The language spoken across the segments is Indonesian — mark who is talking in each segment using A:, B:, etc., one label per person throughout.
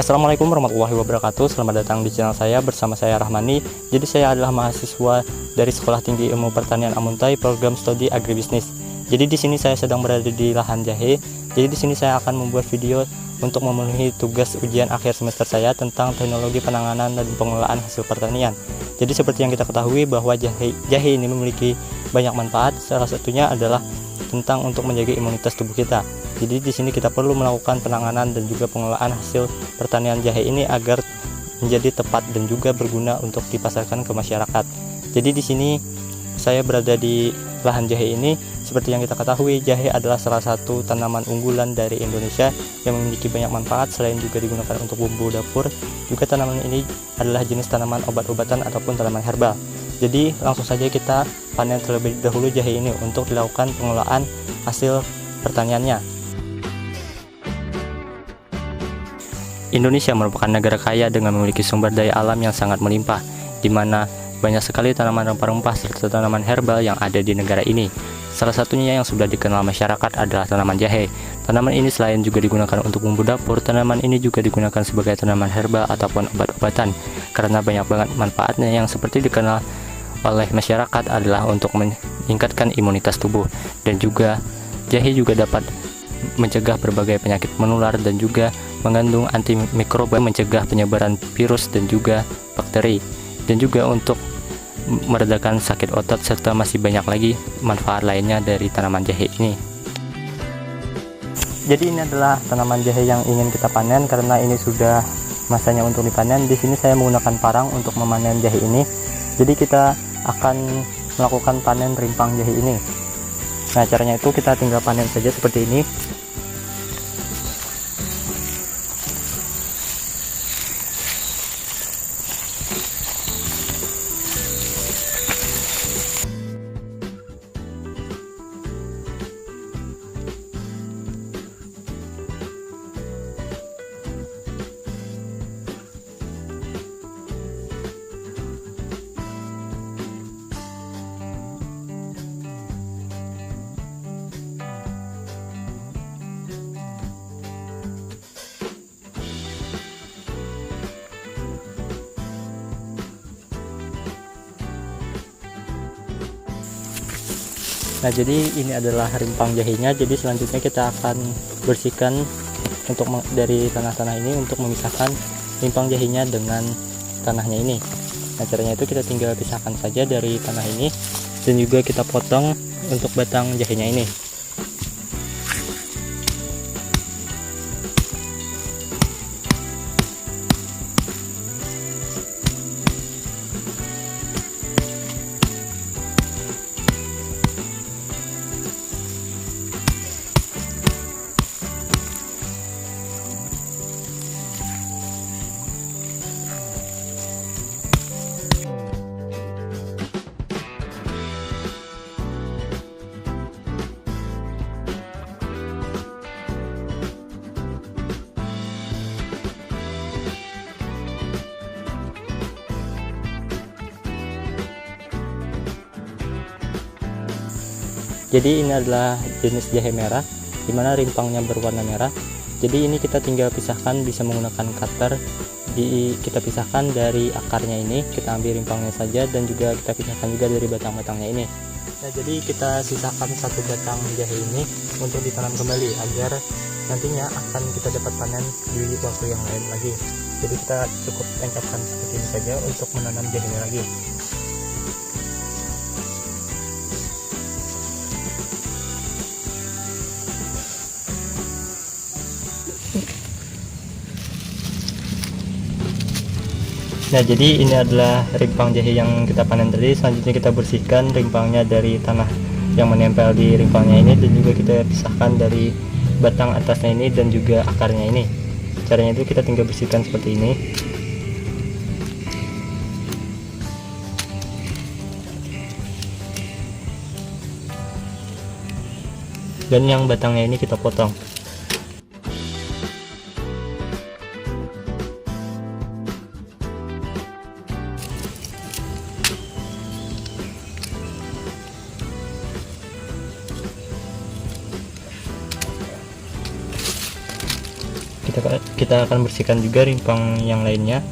A: Assalamualaikum warahmatullahi wabarakatuh. Selamat datang di channel saya, bersama saya Rahmani. Jadi saya adalah mahasiswa dari Sekolah Tinggi Ilmu Pertanian Amuntai, program studi agribisnis. Jadi di sini saya sedang berada di lahan jahe. Jadi di sini saya akan membuat video untuk memenuhi tugas ujian akhir semester saya tentang teknologi penanganan dan pengelolaan hasil pertanian. Jadi seperti yang kita ketahui bahwa jahe ini memiliki banyak manfaat. Salah satunya adalah tentang untuk menjaga imunitas tubuh kita. Jadi di sini kita perlu melakukan penanganan dan juga pengelolaan hasil pertanian jahe ini agar menjadi tepat dan juga berguna untuk dipasarkan ke masyarakat. Jadi di sini saya berada di lahan jahe ini. Seperti yang kita ketahui, jahe adalah salah satu tanaman unggulan dari Indonesia yang memiliki banyak manfaat. Selain juga digunakan untuk bumbu dapur, juga tanaman ini adalah jenis tanaman obat-obatan ataupun tanaman herbal. Jadi langsung saja kita panen terlebih dahulu jahe ini untuk dilakukan pengelolaan hasil pertaniannya. Indonesia merupakan negara kaya dengan memiliki sumber daya alam yang sangat melimpah, di mana banyak sekali tanaman rempah-rempah serta tanaman herbal yang ada di negara ini. Salah satunya yang sudah dikenal masyarakat adalah tanaman jahe. Tanaman ini selain juga digunakan untuk bumbu dapur, tanaman ini juga digunakan sebagai tanaman herbal ataupun obat-obatan, karena banyak banget manfaatnya yang seperti dikenal oleh masyarakat adalah untuk meningkatkan imunitas tubuh, dan juga jahe juga dapat mencegah berbagai penyakit menular dan juga mengandung antimikroba, mencegah penyebaran virus dan juga bakteri, dan juga untuk meredakan sakit otot, serta masih banyak lagi manfaat lainnya dari tanaman jahe ini. Jadi ini adalah tanaman jahe yang ingin kita panen. Karena ini sudah masanya untuk dipanen, di sini saya menggunakan parang untuk memanen jahe ini. Jadi kita akan melakukan panen rimpang jahe ini. Nah, caranya itu kita tinggal panen saja seperti ini. Nah, jadi ini adalah rimpang jahenya. Jadi selanjutnya kita akan bersihkan untuk dari tanah-tanah ini untuk memisahkan rimpang jahenya dengan tanahnya ini. Nah, caranya itu kita tinggal pisahkan saja dari tanah ini, dan juga kita potong untuk batang jahenya ini. Jadi ini adalah jenis jahe merah, dimana rimpangnya berwarna merah. Jadi ini kita tinggal pisahkan, bisa menggunakan cutter. Kita pisahkan dari akarnya ini, kita ambil rimpangnya saja, dan juga kita pisahkan juga dari batang-batangnya ini. Nah, jadi kita sisakan satu batang jahe ini untuk ditanam kembali agar nantinya akan kita dapat panen di waktu yang lain lagi. Jadi kita cukup tancapkan seperti ini saja untuk menanam jahenya lagi. Nah, jadi ini adalah rimpang jahe yang kita panen tadi. Selanjutnya kita bersihkan rimpangnya dari tanah yang menempel di rimpangnya ini, dan juga kita pisahkan dari batang atasnya ini dan juga akarnya ini. Caranya itu kita tinggal bersihkan seperti ini. Dan yang batangnya ini kita potong. kita akan bersihkan juga rimpang yang lainnya.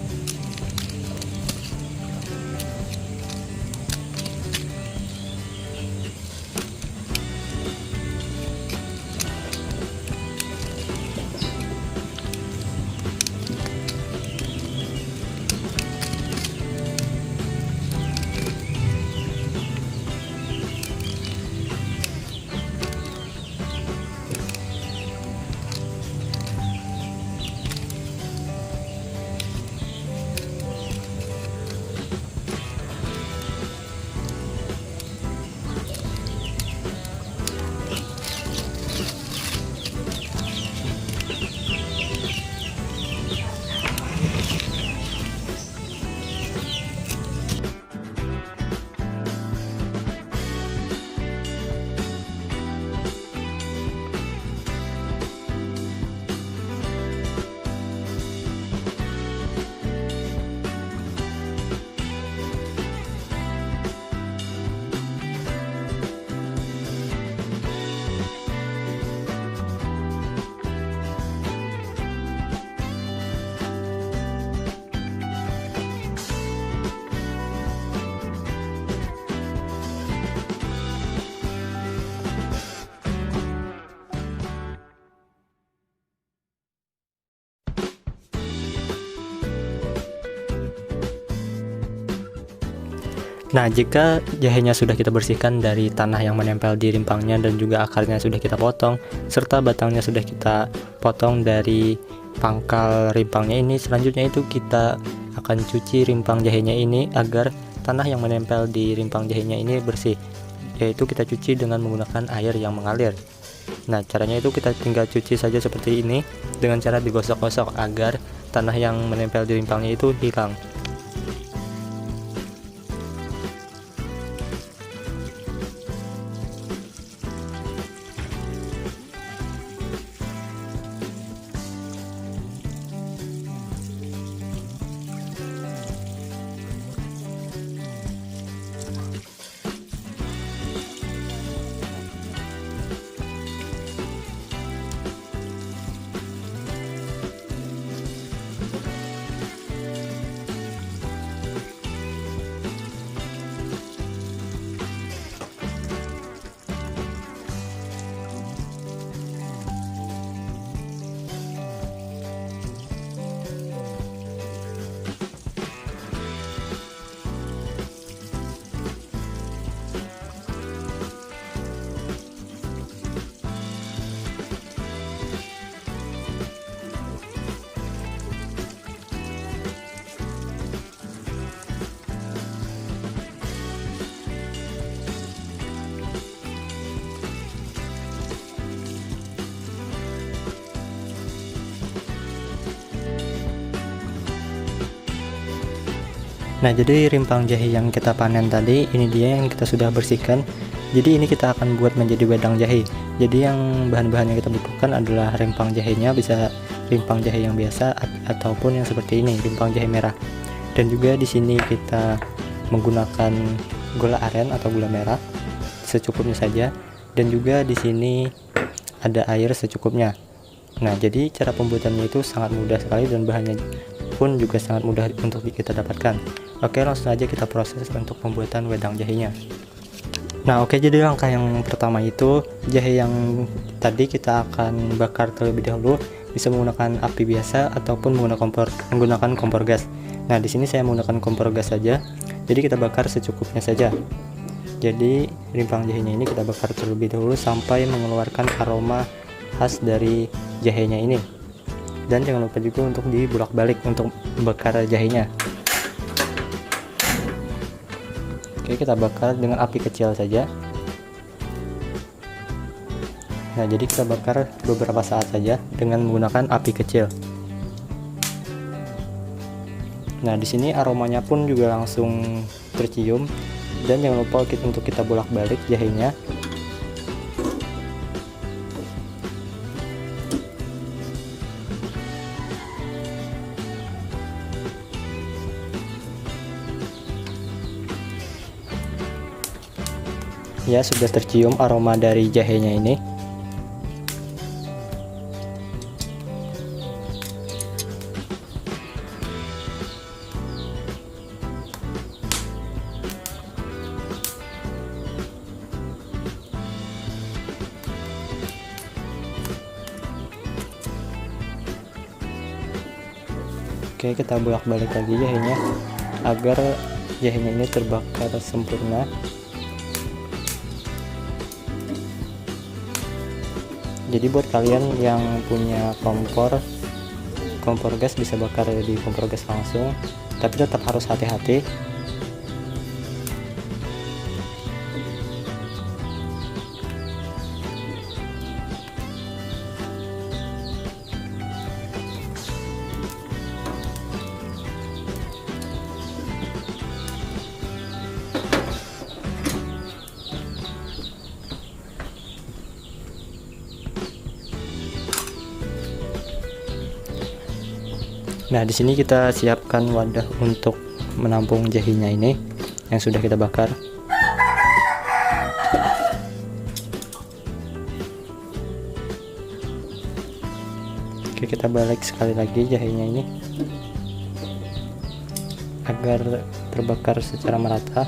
A: Nah, jika jahenya sudah kita bersihkan dari tanah yang menempel di rimpangnya dan juga akarnya sudah kita potong, serta batangnya sudah kita potong dari pangkal rimpangnya ini, selanjutnya itu kita akan cuci rimpang jahenya ini agar tanah yang menempel di rimpang jahenya ini bersih, yaitu kita cuci dengan menggunakan air yang mengalir. Nah, caranya itu kita tinggal cuci saja seperti ini dengan cara digosok-gosok agar tanah yang menempel di rimpangnya itu hilang. Nah, jadi rimpang jahe yang kita panen tadi, ini dia yang kita sudah bersihkan. Jadi ini kita akan buat menjadi wedang jahe. Jadi yang bahan-bahan yang kita butuhkan adalah rimpang jahenya, bisa rimpang jahe yang biasa ataupun yang seperti ini, rimpang jahe merah. Dan juga di sini kita menggunakan gula aren atau gula merah secukupnya saja. Dan juga di sini ada air secukupnya. Nah, jadi cara pembuatannya itu sangat mudah sekali dan bahannya pun juga sangat mudah untuk kita dapatkan. Oke, langsung aja kita proses untuk pembuatan wedang jahenya. Nah, oke, jadi langkah yang pertama itu jahe yang tadi kita akan bakar terlebih dahulu, bisa menggunakan api biasa ataupun menggunakan kompor gas. Nah, di sini saya menggunakan kompor gas saja. Jadi kita bakar secukupnya saja. Jadi rimpang jahenya ini kita bakar terlebih dahulu sampai mengeluarkan aroma khas dari jahenya ini. Dan jangan lupa juga untuk dibolak-balik untuk bakar jahenya. Oke, kita bakar dengan api kecil saja. Nah, jadi kita bakar beberapa saat saja dengan menggunakan api kecil. Nah, di sini aromanya pun juga langsung tercium. Dan jangan lupa untuk kita bolak-balik jahenya. Ya, sudah tercium aroma dari jahenya ini. Oke, kita bolak-balik lagi jahenya agar jahenya ini terbakar sempurna. Jadi buat kalian yang punya kompor gas bisa bakar di kompor gas langsung, tapi tetap harus hati-hati. Nah, di sini kita siapkan wadah untuk menampung jahenya ini yang sudah kita bakar. Oke, kita balik sekali lagi jahenya ini agar terbakar secara merata.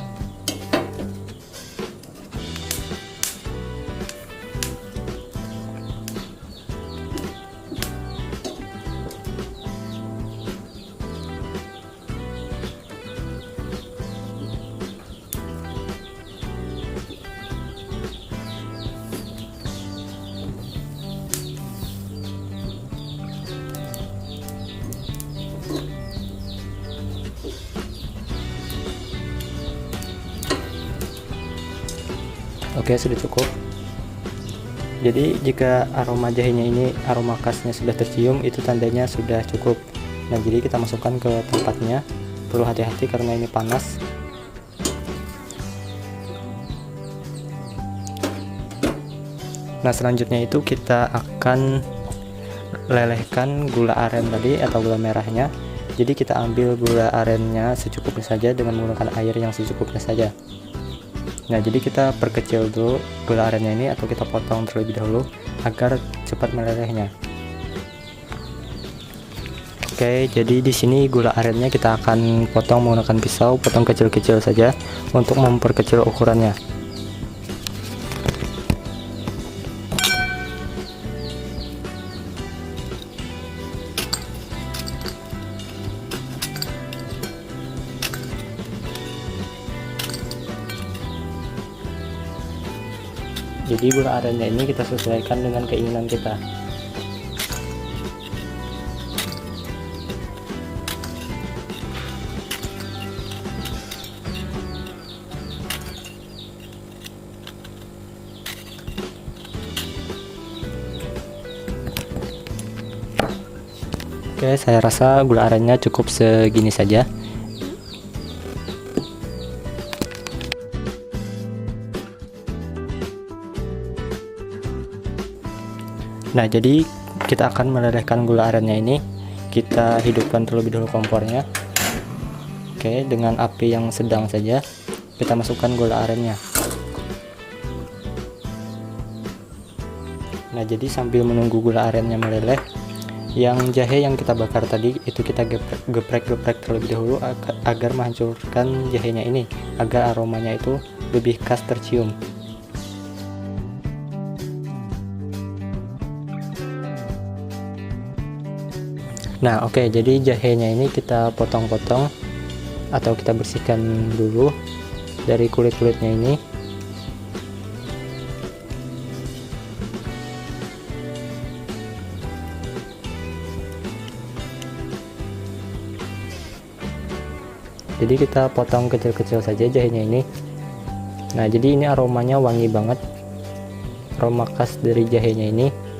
A: Oke, sudah cukup. Jadi jika aroma jahenya ini, aroma khasnya sudah tercium, itu tandanya sudah cukup. Nah, jadi kita masukkan ke tempatnya. Perlu hati-hati karena ini panas. Nah, selanjutnya itu kita akan lelehkan gula aren tadi atau gula merahnya. Jadi kita ambil gula arennya secukupnya saja dengan menggunakan air yang secukupnya saja. Nah, jadi kita perkecil dulu gula arennya ini atau kita potong terlebih dahulu agar cepat melelehnya. Oke, jadi di sini gula arennya kita akan potong menggunakan pisau, potong kecil-kecil saja untuk memperkecil ukurannya. Jadi gula arennya ini kita sesuaikan dengan keinginan kita. Oke, saya rasa gula arennya cukup segini saja. Nah, jadi kita akan melelehkan gula arennya ini. Kita hidupkan terlebih dahulu kompornya. Oke, dengan api yang sedang saja kita masukkan gula arennya. Nah, jadi sambil menunggu gula arennya meleleh, yang jahe yang kita bakar tadi itu kita geprek-geprek terlebih dahulu agar menghancurkan jahenya ini, agar aromanya itu lebih khas tercium. Nah, oke, jadi jahenya ini kita potong-potong atau kita bersihkan dulu dari kulit-kulitnya ini. Jadi kita potong kecil-kecil saja jahenya ini. Nah, jadi ini aromanya wangi banget, aroma khas dari jahenya ini.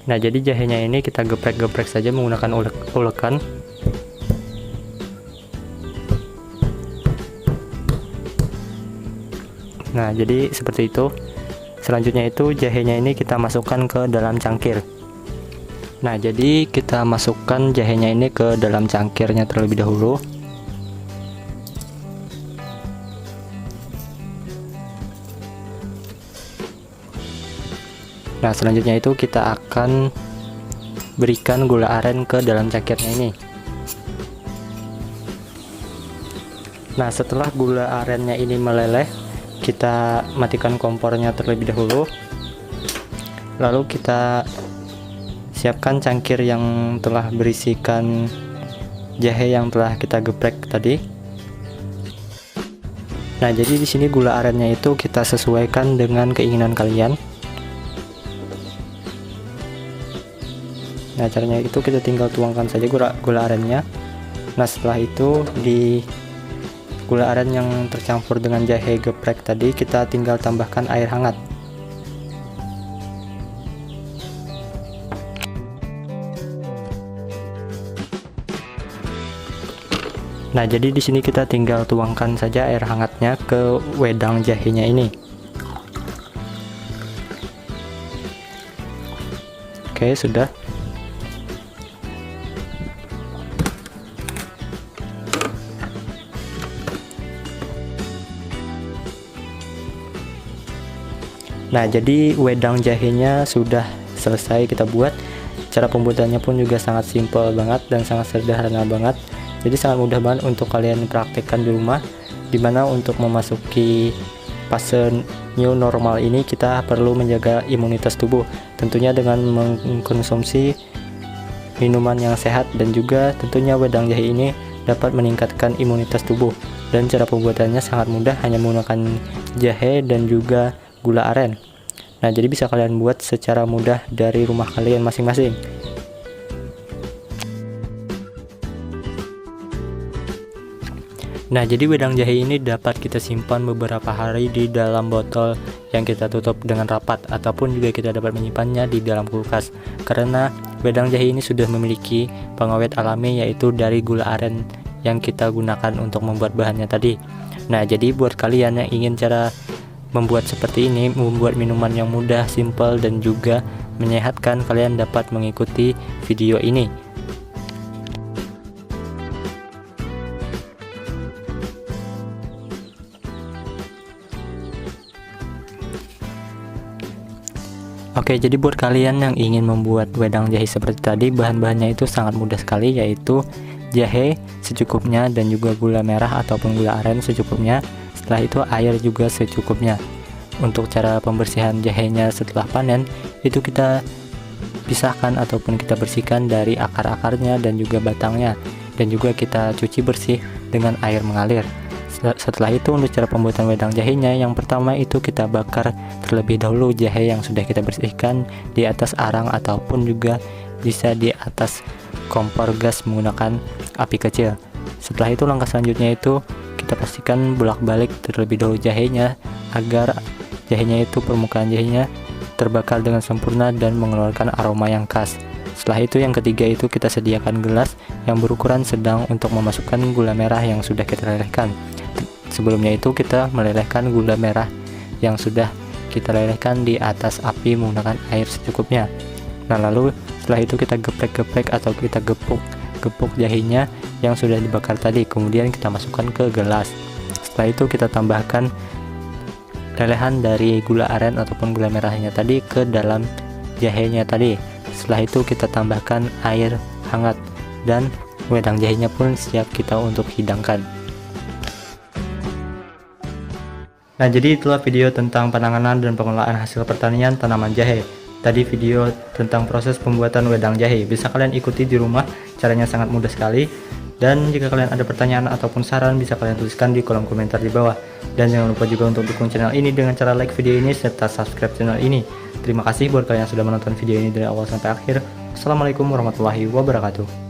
A: Nah, jadi jahenya ini kita geprek-geprek saja menggunakan ulekan. Nah, jadi seperti itu. Selanjutnya itu jahenya ini kita masukkan ke dalam cangkir. Nah, jadi kita masukkan jahenya ini ke dalam cangkirnya terlebih dahulu. Nah, selanjutnya itu kita akan berikan gula aren ke dalam cangkirnya ini. Nah, setelah gula arennya ini meleleh, kita matikan kompornya terlebih dahulu. Lalu kita siapkan cangkir yang telah berisikan jahe yang telah kita geprek tadi. Nah, jadi di sini gula arennya itu kita sesuaikan dengan keinginan kalian. Nah, caranya itu kita tinggal tuangkan saja gula arennya. Nah, setelah itu di gula aren yang tercampur dengan jahe geprek tadi kita tinggal tambahkan air hangat. Nah, jadi di sini kita tinggal tuangkan saja air hangatnya ke wedang jahenya ini. Oke, sudah. Nah, jadi wedang jahenya sudah selesai kita buat. Cara pembuatannya pun juga sangat simpel banget dan sangat sederhana banget. Jadi sangat mudah banget untuk kalian praktekkan di rumah. Dimana untuk memasuki fase new normal ini kita perlu menjaga imunitas tubuh. Tentunya dengan mengkonsumsi minuman yang sehat, dan juga tentunya wedang jahe ini dapat meningkatkan imunitas tubuh. Dan cara pembuatannya sangat mudah, hanya menggunakan jahe dan juga gula aren. Nah, jadi bisa kalian buat secara mudah dari rumah kalian masing-masing. Nah, jadi wedang jahe ini dapat kita simpan beberapa hari di dalam botol yang kita tutup dengan rapat, ataupun juga kita dapat menyimpannya di dalam kulkas. Karena wedang jahe ini sudah memiliki pengawet alami, yaitu dari gula aren yang kita gunakan untuk membuat bahannya tadi. Nah, jadi buat kalian yang ingin cara membuat seperti ini, membuat minuman yang mudah, simple, dan juga menyehatkan, kalian dapat mengikuti video ini. Oke, jadi buat kalian yang ingin membuat wedang jahe seperti tadi, bahan-bahannya itu sangat mudah sekali, yaitu jahe secukupnya dan juga gula merah ataupun gula aren secukupnya. Setelah itu air juga secukupnya. Untuk cara pembersihan jahenya setelah panen itu kita pisahkan ataupun kita bersihkan dari akar-akarnya dan juga batangnya, dan juga kita cuci bersih dengan air mengalir. Setelah itu untuk cara pembuatan wedang jahenya, yang pertama itu kita bakar terlebih dahulu jahe yang sudah kita bersihkan di atas arang ataupun juga bisa di atas kompor gas menggunakan api kecil. Setelah itu langkah selanjutnya itu kita pastikan bolak-balik terlebih dahulu jahenya agar jahenya itu, permukaan jahenya terbakar dengan sempurna dan mengeluarkan aroma yang khas. Setelah itu yang ketiga itu kita sediakan gelas yang berukuran sedang untuk memasukkan gula merah yang sudah kita lelehkan. Sebelumnya itu kita melelehkan gula merah yang sudah kita lelehkan di atas api menggunakan air secukupnya. Nah, lalu setelah itu kita geprek-geprek atau kita gepuk jahenya yang sudah dibakar tadi, kemudian kita masukkan ke gelas. Setelah itu kita tambahkan lelehan dari gula aren ataupun gula merahnya tadi ke dalam jahenya tadi. Setelah itu kita tambahkan air hangat dan wedang jahenya pun siap kita untuk hidangkan. Nah, jadi itulah video tentang penanganan dan pengelolaan hasil pertanian tanaman jahe. Tadi video tentang proses pembuatan wedang jahe. Bisa kalian ikuti di rumah, caranya sangat mudah sekali. Dan jika kalian ada pertanyaan ataupun saran, bisa kalian tuliskan di kolom komentar di bawah. Dan jangan lupa juga untuk dukung channel ini dengan cara like video ini serta subscribe channel ini. Terima kasih buat kalian yang sudah menonton video ini dari awal sampai akhir. Assalamualaikum warahmatullahi wabarakatuh.